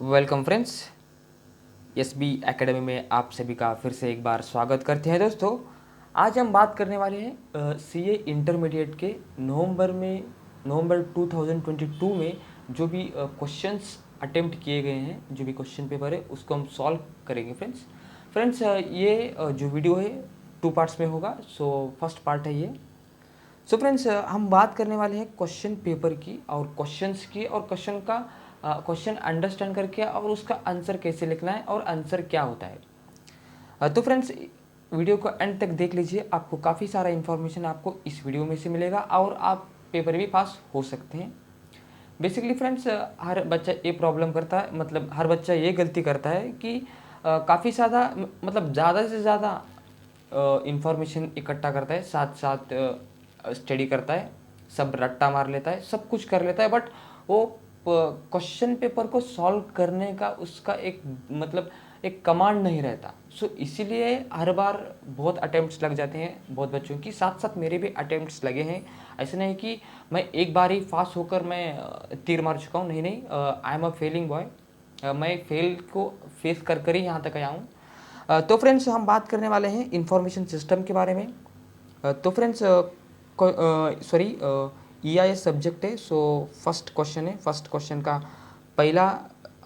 Welcome friends, SB academy में आप सभी का फिर से एक बार स्वागत करते हैं। दोस्तों, आज हम बात करने वाले हैं सीए इंटरमीडिएट के नवंबर 2022 में जो भी क्वेश्चंस अटेम्प्ट किए गए हैं, जो भी क्वेश्चन पेपर है उसको हम सॉल्व करेंगे। फ्रेंड्स ये जो वीडियो है 2 पार्ट्स में होगा। सो फर्स्ट पार्ट है ये। सो फ्रेंड्स, हम बात करने वाले हैं क्वेश्चन पेपर की और क्वेश्चंस की और क्वेश्चन अंडरस्टैंड करके और उसका आंसर कैसे लिखना है और आंसर क्या होता है। तो फ्रेंड्स, वीडियो को एंड तक देख लीजिए, आपको काफ़ी सारा इन्फॉर्मेशन आपको इस वीडियो में से मिलेगा और आप पेपर भी पास हो सकते हैं। बेसिकली फ्रेंड्स, हर बच्चा ये प्रॉब्लम करता है, मतलब हर बच्चा ये गलती करता है कि काफ़ी ज़्यादा मतलब ज़्यादा से ज़्यादा इंफॉर्मेशन इकट्ठा करता है, साथ साथ स्टडी करता है, सब रट्टा मार लेता है, सब कुछ कर लेता है, बट वो क्वेश्चन पेपर को सॉल्व करने का उसका एक कमांड नहीं रहता। सो इसीलिए हर बार बहुत अटेम्प्ट्स लग जाते हैं बहुत बच्चों की, साथ साथ मेरे भी अटेम्प्ट्स लगे हैं। ऐसे नहीं कि मैं एक बार ही पास होकर मैं तीर मार चुका हूँ, नहीं, I am a failing boy. मैं फेल को फेस कर कर ही यहाँ तक आया हूँ। तो फ्रेंड्स, हम बात करने वाले हैं इंफॉर्मेशन सिस्टम के बारे में। तो फ्रेंड्स, सॉरी, EIS सब्जेक्ट है। सो फर्स्ट क्वेश्चन है, फर्स्ट क्वेश्चन का पहला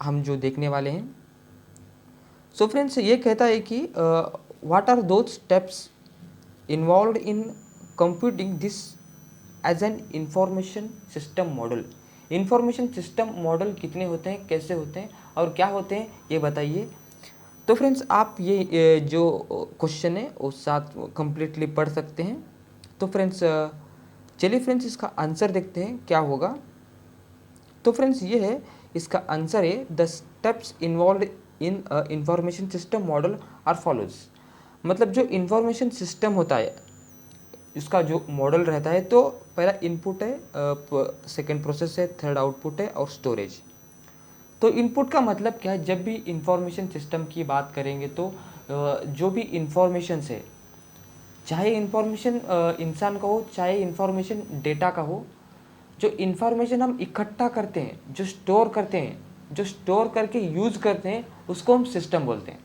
हम जो देखने वाले हैं। सो फ्रेंड्स, ये कहता है कि what are those steps involved in computing this as an information system model. Information system model कितने होते हैं, कैसे होते हैं और क्या होते हैं, ये बताइए। तो फ्रेंड्स, आप ये जो क्वेश्चन है वो साथ कंप्लीटली पढ़ सकते हैं। तो फ्रेंड्स, चलिए फ्रेंड्स, इसका आंसर देखते हैं क्या होगा। तो फ्रेंड्स, ये है, इसका आंसर है the steps involved in information system model are follows. मतलब जो इंफॉर्मेशन सिस्टम होता है उसका जो मॉडल रहता है, तो पहला इनपुट है, सेकंड प्रोसेस है, थर्ड आउटपुट है और स्टोरेज। तो इनपुट का मतलब क्या है, जब भी इंफॉर्मेशन सिस्टम की बात करेंगे तो जो भी इंफॉर्मेशन है, चाहे इंफॉर्मेशन इंसान का हो, चाहे इंफॉर्मेशन डेटा का हो, जो इंफॉर्मेशन हम इकट्ठा करते हैं, जो स्टोर करते हैं, जो स्टोर करके यूज़ करते हैं, उसको हम सिस्टम बोलते हैं।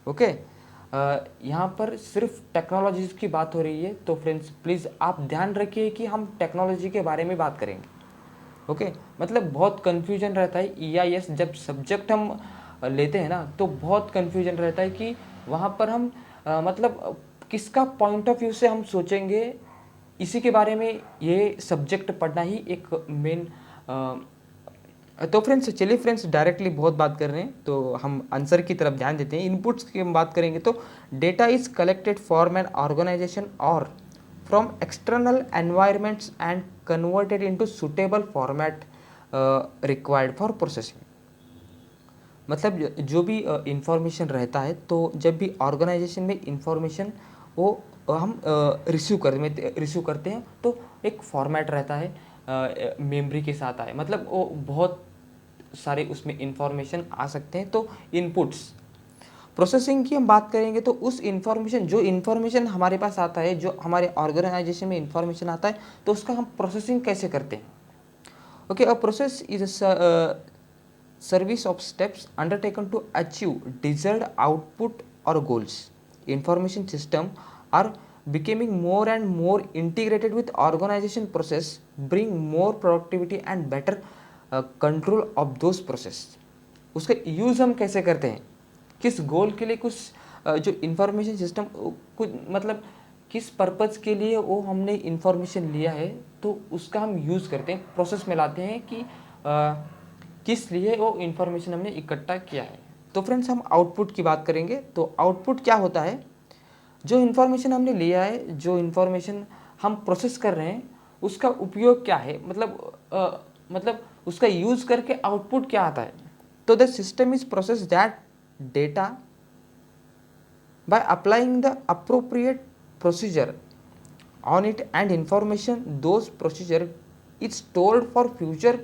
ओके, यहाँ पर सिर्फ टेक्नोलॉजीज़ की बात हो रही है, तो फ्रेंड्स प्लीज़ आप ध्यान रखिए कि हम टेक्नोलॉजी के बारे में बात करेंगे। ओके, मतलब बहुत कन्फ्यूजन रहता है। EIS जब सब्जेक्ट हम लेते हैं ना, तो बहुत कन्फ्यूजन रहता है कि वहाँ पर हम किसका पॉइंट ऑफ व्यू से हम सोचेंगे, इसी के बारे में ये सब्जेक्ट पढ़ना ही एक मेन। तो फ्रेंड्स, चलिए फ्रेंड्स, डायरेक्टली बहुत बात कर रहे हैं तो हम आंसर की तरफ ध्यान देते हैं। इनपुट्स की हम बात करेंगे तो data is collected form an organization और from external environments and converted into suitable format required for processing। मतलब जो भी इंफॉर्मेशन रहता है, तो जब भी ऑर्गेनाइजेशन में इंफॉर्मेशन वो हम रिसीव करते हैं, तो एक फॉर्मेट रहता है, मेमोरी के साथ आए, मतलब वो बहुत सारे उसमें इंफॉर्मेशन आ सकते हैं। तो इनपुट्स, प्रोसेसिंग की हम बात करेंगे तो उस इंफॉर्मेशन, जो इंफॉर्मेशन हमारे पास आता है, जो हमारे ऑर्गेनाइजेशन में इंफॉर्मेशन आता है, तो उसका हम प्रोसेसिंग कैसे करते हैं। Okay, a process is a service of steps undertaken to achieve desired output और goals. Information system are becoming more and more integrated with organization process, bring more productivity and better control of those process। उसका use हम कैसे करते हैं, किस गोल के लिए, कुछ जो इंफॉर्मेशन सिस्टम कुछ मतलब किस पर्पज़ के लिए वो हमने इंफॉर्मेशन लिया है, तो उसका हम यूज़ करते हैं, प्रोसेस में लाते हैं कि किस लिए वो इंफॉर्मेशन हमने इकट्ठा किया है। तो फ्रेंड्स, हम आउटपुट की बात करेंगे तो आउटपुट क्या होता है, जो इन्फॉर्मेशन हमने लिया है, जो इन्फॉर्मेशन हम प्रोसेस कर रहे हैं, उसका उपयोग क्या है, मतलब उसका यूज़ करके आउटपुट क्या आता है। तो the system is process that data by applying the appropriate procedure on it and information those procedure is stored for future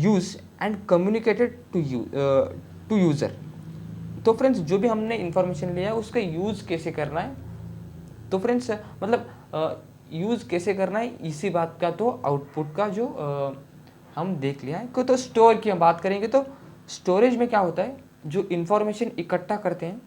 use and communicated to you to user। तो फ्रेंड्स, जो भी हमने information लिया है उसका यूज़ कैसे करना है, तो फ्रेंड्स यूज़ कैसे करना है, इसी बात का तो आउटपुट का जो हम देख लिया है। तो स्टोर की हम बात करेंगे तो स्टोरेज में क्या होता है, जो इन्फॉर्मेशन इकट्ठा करते हैं,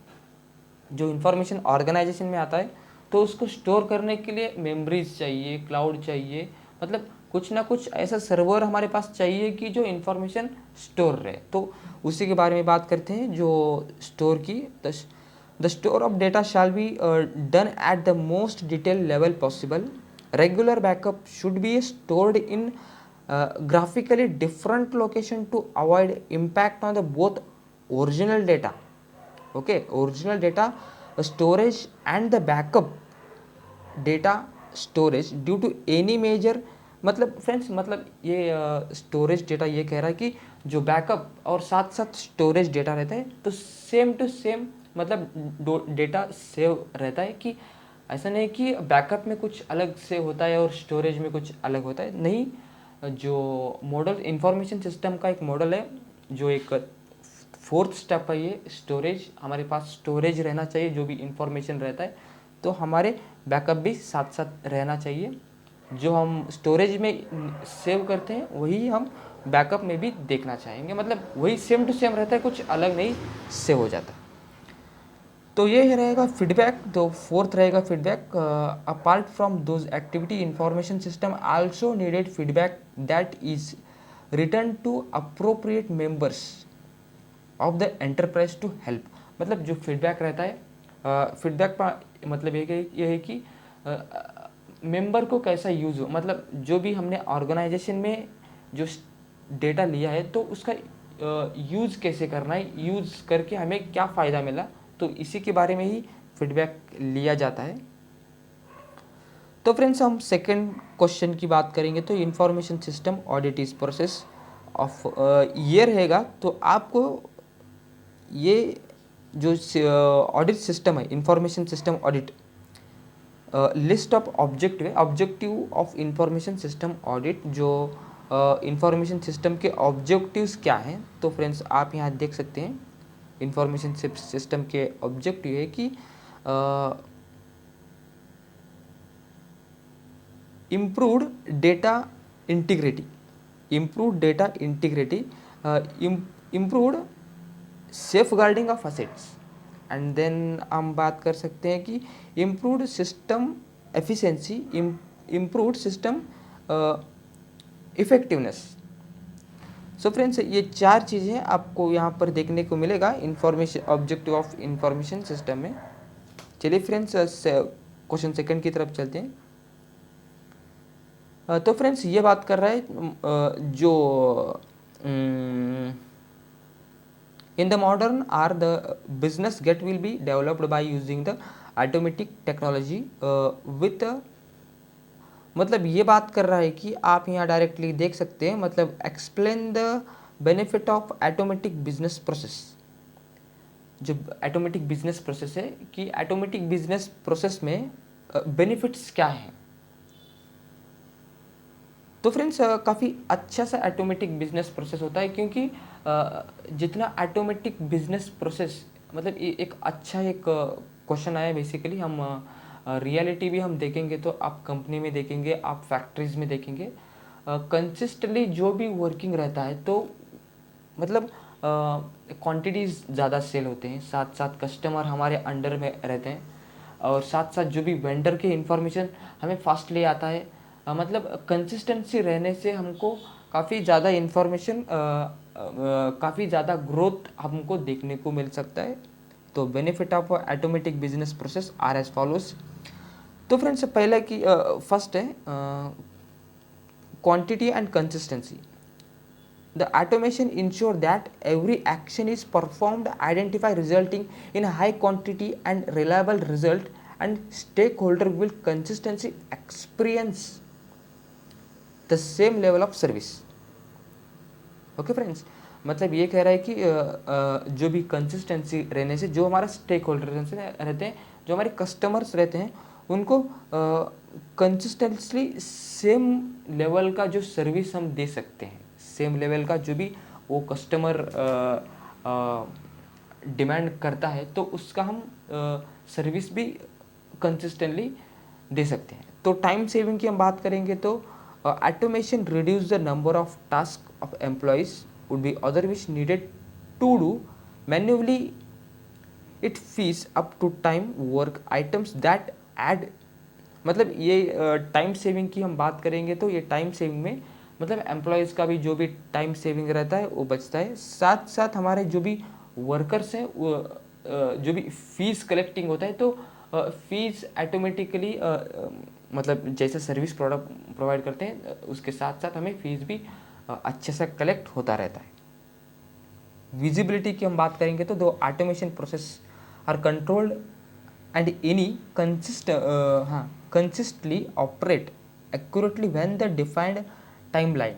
जो इन्फॉर्मेशन ऑर्गेनाइजेशन में आता है, तो उसको स्टोर करने के लिए मेमोरीज चाहिए, क्लाउड चाहिए, मतलब कुछ ना कुछ ऐसा सर्वर हमारे पास चाहिए कि जो इन्फॉर्मेशन स्टोर रहे। तो उसी के बारे में बात करते हैं जो स्टोर की। The store of data shall be done at the most detail level possible. Regular backup should be stored in graphically different location to avoid impact on the both original data, okay, original data storage and the backup data storage due to any major। मतलब friends, मतलब ये storage data ये कह रहा है कि जो backup और साथ साथ स्टोरेज डेटा रहता है तो सेम टू सेम, मतलब डेटा सेव रहता है, कि ऐसा नहीं कि बैकअप में कुछ अलग से होता है और स्टोरेज में कुछ अलग होता है, नहीं। जो मॉडल इंफॉर्मेशन सिस्टम का एक मॉडल है, जो एक फोर्थ स्टेप है, ये स्टोरेज। हमारे पास स्टोरेज रहना चाहिए, जो भी इंफॉर्मेशन रहता है तो हमारे बैकअप भी साथ साथ रहना चाहिए। जो हम स्टोरेज में सेव करते हैं वही हम बैकअप में भी देखना चाहेंगे, मतलब वही सेम टू सेम रहता है, कुछ अलग नहीं सेव हो जाता। तो ये रहेगा फीडबैक। तो फोर्थ रहेगा feedback. Apart from those activity information system also needed feedback that is return to appropriate members of the enterprise to help. मतलब जो फीडबैक रहता है, फीडबैक का मतलब ये है कि मेंबर को कैसा यूज़ हो, मतलब जो भी हमने ऑर्गेनाइजेशन में जो डेटा लिया है तो उसका यूज़ कैसे करना है, यूज़ करके हमें क्या फ़ायदा मिला, तो इसी के बारे में ही फीडबैक लिया जाता है। तो फ्रेंड्स, हम सेकंड क्वेश्चन की बात करेंगे। तो information system audit is process of ये रहेगा। तो आपको ये जो ऑडिट सिस्टम है, information system audit, list of objective है, objective of information system audit, जो इंफॉर्मेशन सिस्टम के ऑब्जेक्टिव्स क्या हैं। तो फ्रेंड्स, आप यहाँ देख सकते हैं इंफॉर्मेशन सिस्टम के ऑब्जेक्टिव है कि improved data integrity, improved data integrity, improved safe guarding of assets, and then हम बात कर सकते हैं कि improved system efficiency, improved system effectiveness. So friends, ये चार चीज़ें आपको यहाँ पर देखने को मिलेगा information objective of information system में। चलिए फ्रेंड्स, क्वेश्चन सेकंड की तरफ चलते हैं। तो फ्रेंड्स, ये बात कर रहा है जो in the modern are the business get will be developed by using the automatic technology with मतलब ये बात कर रहा है कि आप यहाँ डायरेक्टली देख सकते हैं, मतलब explain the benefit of automatic business process. जो ऑटोमेटिक बिजनेस प्रोसेस है कि ऑटोमेटिक बिजनेस प्रोसेस में बेनिफिट्स क्या हैं। तो फ्रेंड्स, काफ़ी अच्छा सा ऑटोमेटिक बिजनेस प्रोसेस होता है, क्योंकि जितना ऑटोमेटिक बिजनेस प्रोसेस, मतलब ये एक अच्छा एक क्वेश्चन आया बेसिकली। हम रियलिटी भी हम देखेंगे, तो आप कंपनी में देखेंगे, आप फैक्ट्रीज में देखेंगे, कंसिस्टेंटली जो भी वर्किंग रहता है तो मतलब क्वांटिटीज़ ज़्यादा सेल होते हैं, साथ साथ कस्टमर हमारे अंडर में रहते हैं, और साथ साथ जो भी वेंडर के इंफॉर्मेशन हमें फास्टली आता है। मतलब कंसिस्टेंसी रहने से हमको काफ़ी ज़्यादा इंफॉर्मेशन, काफ़ी ज़्यादा ग्रोथ हमको देखने को मिल सकता है। तो benefit of automatic business process are as follows. तो फ्रेंड्स, पहले की फर्स्ट है quantity and consistency. The automation ensure that every action is performed, identify resulting in high quantity and reliable result, and stakeholder will consistently experience the same level of service. Okay friends, मतलब ये कह रहा है कि जो भी consistency रहने से जो हमारा स्टेक होल्डर रहते हैं, जो हमारे कस्टमर्स रहते हैं, उनको कंसिस्टेंटली सेम लेवल का जो सर्विस हम दे सकते हैं, सेम लेवल का जो भी वो कस्टमर डिमांड करता है, तो उसका हम सर्विस भी कंसिस्टेंटली दे सकते हैं। तो टाइम सेविंग की हम बात करेंगे तो automation reduce the number of task of employees would be otherwise needed to do manually it fees up to time work items that add, मतलब ये टाइम सेविंग की हम बात करेंगे तो ये टाइम सेविंग में मतलब एम्प्लॉयज़ का भी जो भी टाइम सेविंग रहता है वो बचता है, साथ साथ हमारे जो भी वर्कर्स हैं वो जो भी फीस कलेक्टिंग होता है तो फीस ऑटोमेटिकली मतलब जैसे सर्विस प्रोडक्ट प्रोवाइड करते हैं उसके साथ साथ हमें फीस भी अच्छे से कलेक्ट होता रहता है। विजिबिलिटी की हम बात करेंगे तो दो automation process are controlled and any consistently operate accurately when the defined timeline,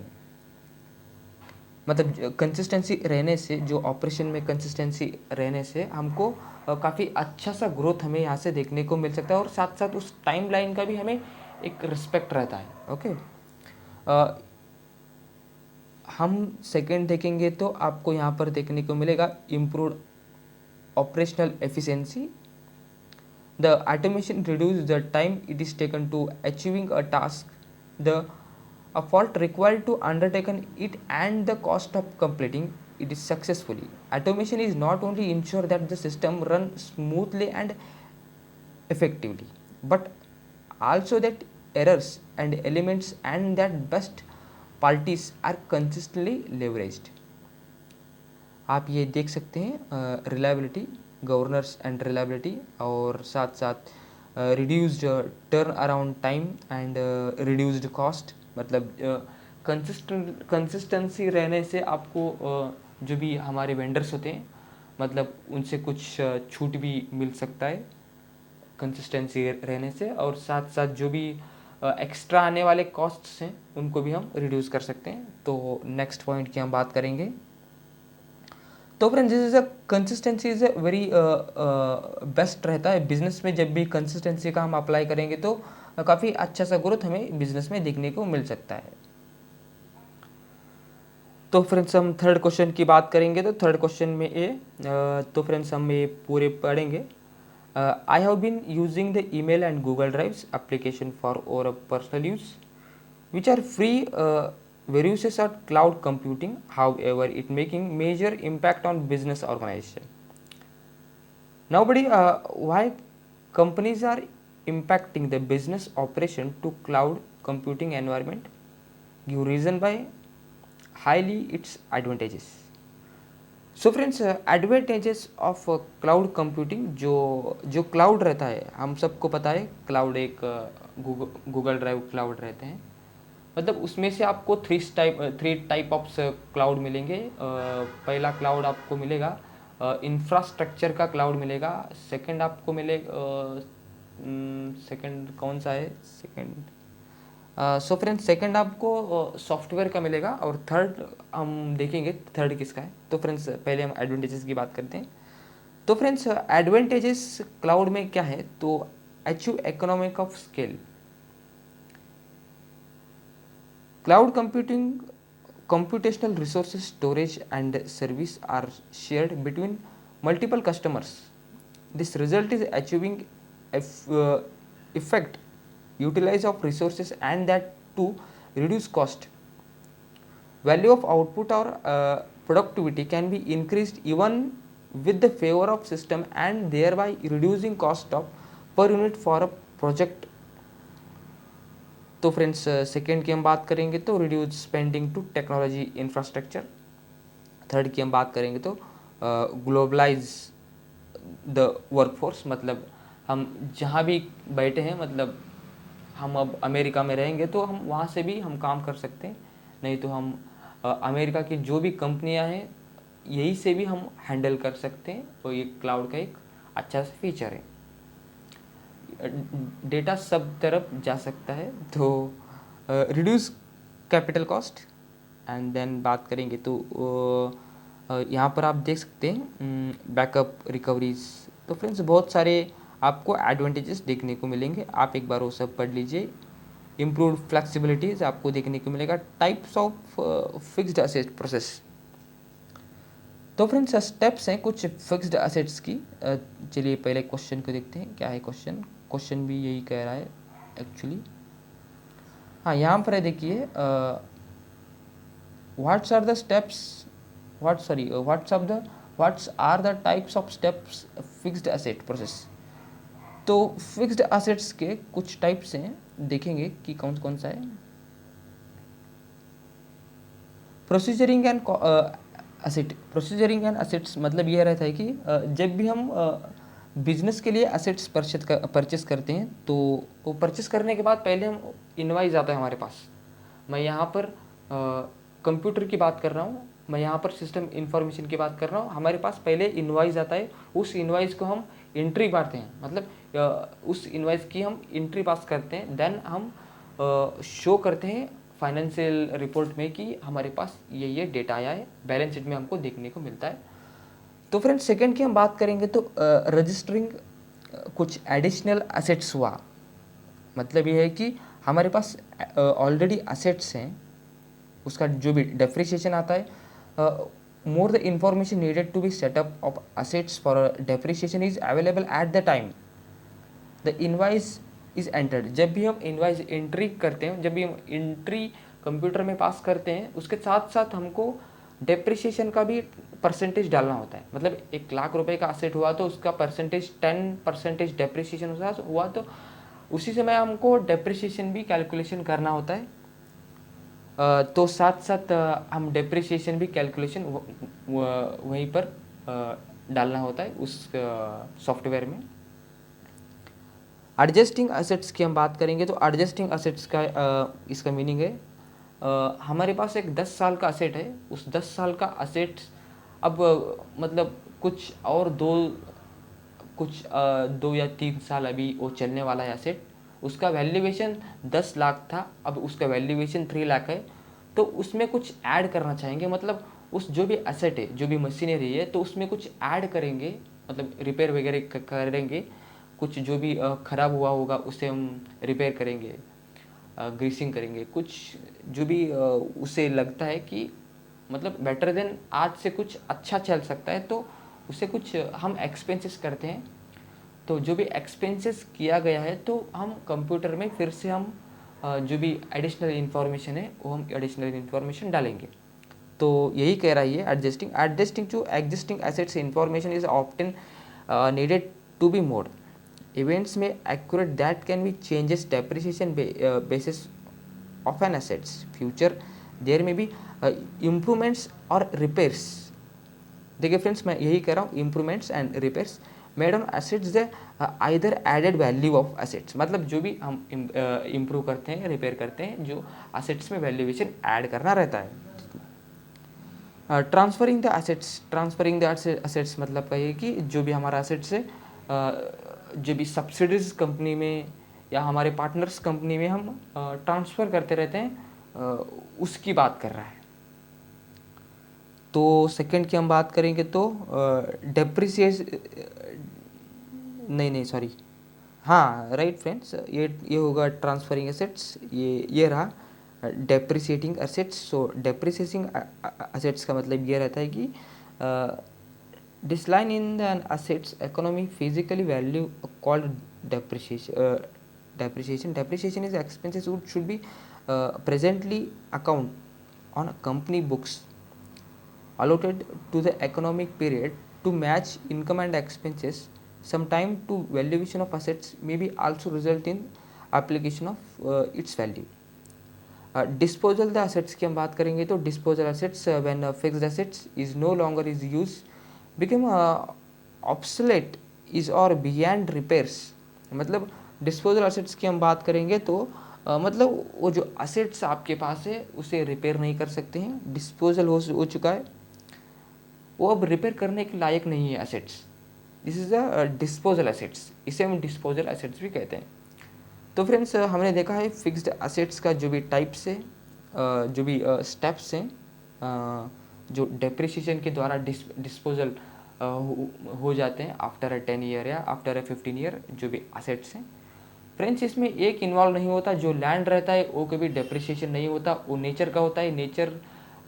मतलब कंसिस्टेंसी रहने से, जो ऑपरेशन में कंसिस्टेंसी रहने से हमको काफ़ी अच्छा सा ग्रोथ हमें यहाँ से देखने को मिल सकता है और साथ साथ उस टाइम लाइन का भी हमें एक रिस्पेक्ट रहता है। ओके, हम सेकंड देखेंगे तो आपको यहाँ पर देखने को मिलेगा improved operational efficiency. The automation reduces the time it is taken to achieving a task, the effort required to undertaken it, and the cost of completing it is successfully. Automation is not only ensure that the system run smoothly and effectively, but also that errors and elements and that best parties are consistently leveraged. आप ये देख सकते हैं reliability, governance and reliability, और साथ साथ reduced turn around time and reduced cost, मतलब consistency रहने से आपको जो भी हमारे वेंडर्स होते हैं मतलब उनसे कुछ छूट भी मिल सकता है कंसिस्टेंसी रहने से, और साथ साथ जो भी एक्स्ट्रा आने वाले कॉस्ट्स हैं उनको भी हम रिड्यूस कर सकते हैं। तो नेक्स्ट पॉइंट की हम बात करेंगे। तो friends this is a consistency is a very best रहता है बिजनेस में, जब भी कंसिस्टेंसी का हम अप्लाई करेंगे तो काफ़ी अच्छा सा ग्रोथ हमें बिजनेस में देखने को मिल सकता है। तो फ्रेंड्स हम थर्ड क्वेश्चन की बात करेंगे तो थर्ड क्वेश्चन में ये तो फ्रेंड्स हम ये पूरे पढ़ेंगे। I have been using the email and Google drives application for over personal use which are free various are cloud computing, however it making major impact on business organization nowadays. Why companies are impacting the business operation to cloud computing environment, give reason by highly its advantages. So friends advantages of cloud computing, जो cloud रहता है हम सबको पता है cloud एक Google drive cloud रहते हैं, मतलब उसमें से आपको थ्री टाइप ऑफ क्लाउड मिलेंगे। पहला क्लाउड आपको मिलेगा इंफ्रास्ट्रक्चर का क्लाउड मिलेगा, सेकंड आपको मिलेगा सेकंड कौन सा है सेकंड, सो फ्रेंड्स सेकंड आपको सॉफ्टवेयर का मिलेगा, और थर्ड हम देखेंगे थर्ड किसका है। तो फ्रेंड्स पहले हम एडवांटेजेस की बात करते हैं। तो फ्रेंड्स एडवांटेजेस क्लाउड में क्या है, तो achieve economic of scale. Cloud computing, computational resources, storage, and service are shared between multiple customers. This result is achieving effect, utilize of resources, and that to reduce cost. Value of output or productivity can be increased even with the favor of system, and thereby reducing cost of per unit for a project. तो friends second की हम बात करेंगे तो reduce spending to technology infrastructure. Third की हम बात करेंगे तो ग्लोबलाइज द वर्कफोर्स, मतलब हम जहाँ भी बैठे हैं, मतलब हम अब अमेरिका में रहेंगे तो हम वहाँ से भी हम काम कर सकते हैं, नहीं तो हम अमेरिका की जो भी कंपनियाँ हैं यही से भी हम हैंडल कर सकते हैं। तो ये क्लाउड का एक अच्छा सा फीचर है, डेटा सब तरफ जा सकता है। तो reduce capital cost, and then बात करेंगे तो यहाँ पर आप देख सकते हैं बैकअप रिकवरीज। तो फ्रेंड्स बहुत सारे आपको एडवांटेजेस देखने को मिलेंगे, आप एक बार वो सब पढ़ लीजिए। इम्प्रूव्ड फ्लेक्सिबिलिटीज आपको देखने को मिलेगा। Types of fixed asset process, तो फ्रेंड्स स्टेप्स हैं कुछ फिक्स्ड असेट्स की। चलिए पहले क्वेश्चन को देखते हैं, क्या है क्वेश्चन भी यही कह रहा है एक्चुअली। हाँ यहाँ पर है देखिए, what's are the steps what's are the types of steps fixed asset process. तो फिक्स्ड एसेट्स के कुछ टाइप्स हैं, देखेंगे कि कौन कौन सा है। प्रोसीजरिंग एंड असेट्स मतलब ये रहता है कि जब भी हम बिजनेस के लिए असेट्स परचेस करते हैं, तो वो परचेस करने के बाद पहले हम इनवाइस आता है हमारे पास। मैं यहाँ पर कंप्यूटर की बात कर रहा हूँ, मैं यहाँ पर सिस्टम इंफॉर्मेशन की बात कर रहा हूँ। हमारे पास पहले इनवाइस आता है, उस इनवाइस को हम एंट्री मारते हैं, मतलब उस इनवाइस की हम एंट्री पास करते हैं। देन हम शो करते हैं फाइनेंशियल रिपोर्ट में कि हमारे पास ये डेटा आया है, बैलेंस शीट में हमको देखने को मिलता है। तो फ्रेंड्स सेकंड की हम बात करेंगे तो रजिस्टरिंग कुछ एडिशनल असेट्स हुआ। मतलब ये है कि हमारे पास ऑलरेडी असेट्स हैं, उसका जो भी डेप्रिसिएशन आता है, more the information needed to be setup of assets for depreciation is available at the time the invoice is entered. जब भी हम इनवाइस एंट्री करते हैं, जब भी हम एंट्री कंप्यूटर में पास करते हैं, उसके साथ साथ हमको डेप्रिसिएशन का भी परसेंटेज डालना होता है। मतलब 1,00,000 रुपए का असेट हुआ तो उसका परसेंटेज 10% डेप्रिसिएशन हुआ, तो उसी समय हमको डेप्रिसिएशन भी कैलकुलेशन करना होता है। तो साथ साथ हम डेप्रिसिएशन भी कैलकुलेशन वहीं पर डालना होता है उस सॉफ्टवेयर में। एडजस्टिंग असेट्स की हम बात करेंगे तो एडजस्टिंग असेट्स का इसका मीनिंग है हमारे पास एक 10 साल का असेट है, उस 10 साल का असेट अब मतलब कुछ और दो या 3 साल अभी वो चलने वाला है असेट। उसका वैल्यूएशन 10 लाख था, अब उसका वैल्यूएशन 3 लाख है। तो उसमें कुछ ऐड करना चाहेंगे, मतलब उस जो भी असेट है, जो भी मशीनरी है, तो उसमें कुछ ऐड करेंगे, मतलब रिपेयर वगैरह करेंगे। कुछ जो भी ख़राब हुआ होगा उसे हम रिपेयर करेंगे, ग्रीसिंग करेंगे, कुछ जो भी उसे लगता है कि मतलब बेटर देन आज से कुछ अच्छा चल सकता है, तो उसे कुछ हम एक्सपेंसेस करते हैं। तो जो भी एक्सपेंसेस किया गया है, तो हम कंप्यूटर में फिर से हम जो भी एडिशनल इन्फॉर्मेशन है वो हम एडिशनल इन्फॉर्मेशन डालेंगे। तो यही कह रहा है ये adjusting to existing assets information is often needed to be made events may accurate that can be changes depreciation basis of an assets future there may be improvements or repairs। देखिए friends, मैं यही कह रहा हूँ, improvements and repairs made on assets the either added value of assets. मतलब जो भी हम इम्प्रूव करते हैं, रिपेयर करते हैं, जो एसेट्स में वैल्यूएशन ऐड करना रहता है। ट्रांसफरिंग द एसेट्स मतलब कहिए कि जो भी हमारा एसेट्स है, जो भी सब्सिडीज कंपनी में या हमारे पार्टनर्स कंपनी में हम ट्रांसफ़र करते रहते हैं, उसकी बात कर रहा है। तो सेकंड की हम बात करेंगे तो हाँ राइट फ्रेंड्स, ये होगा ट्रांसफरिंग एसेट्स, ये रहा डेप्रिसिएटिंग एसेट्स। सो डेप्रिसिएटिंग एसेट्स का मतलब ये रहता है कि decline in the assets economy physically value called depreciation is expenses which should be presently account on company books allotted to the economic period to match income and expenses. Sometime to valuation of assets may be also result in application of its value. Disposal the assets की हम बात करेंगे तो disposal assets when fixed assets is no longer is used become obsolete is or beyond repairs। मतलब disposal assets की हम बात करेंगे तो मतलब वो जो असेट्स आपके पास है उसे रिपेयर नहीं कर सकते हैं, डिस्पोजल हो चुका है, वो अब रिपेयर करने के लायक नहीं है assets. This is a disposal assets, इसे हम डिस्पोजल असेट्स भी कहते हैं। तो फ्रेंड्स हमने देखा है फिक्स्ड असेट्स का जो भी टाइप्स है, जो भी स्टेप्स हैं, जो डेप्रिसिएशन के द्वारा डिस्पोजल हो जाते हैं आफ्टर 10 ईयर या आफ्टर 15 ईयर, जो भी असेट्स हैं। फ्रेंड्स इसमें एक इन्वॉल्व नहीं होता, जो लैंड रहता है वो कभी डेप्रिसिएशन नहीं होता, वो नेचर का होता है, नेचर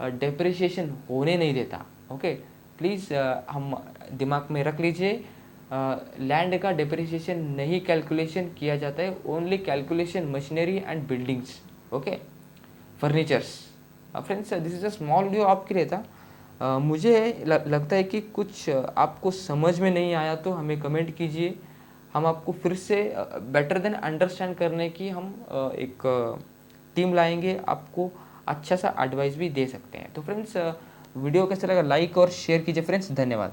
डेप्रिसिएशन होने नहीं देता। ओके, प्लीज़ हम दिमाग में रख लीजिए, लैंड का डेप्रिसिएशन नहीं कैलकुलेशन किया जाता है, only calculation machinery and buildings, okay, furnitures. Friends this is a small video आपके लिए था। मुझे लगता है कि कुछ आपको समझ में नहीं आया तो हमें कमेंट कीजिए, हम आपको फिर से बेटर देन अंडरस्टैंड करने की हम एक टीम लाएंगे, आपको अच्छा सा एडवाइस भी दे सकते हैं। तो फ्रेंड्स वीडियो कैसा लगा लाइक और शेयर कीजिए फ्रेंड्स, धन्यवाद।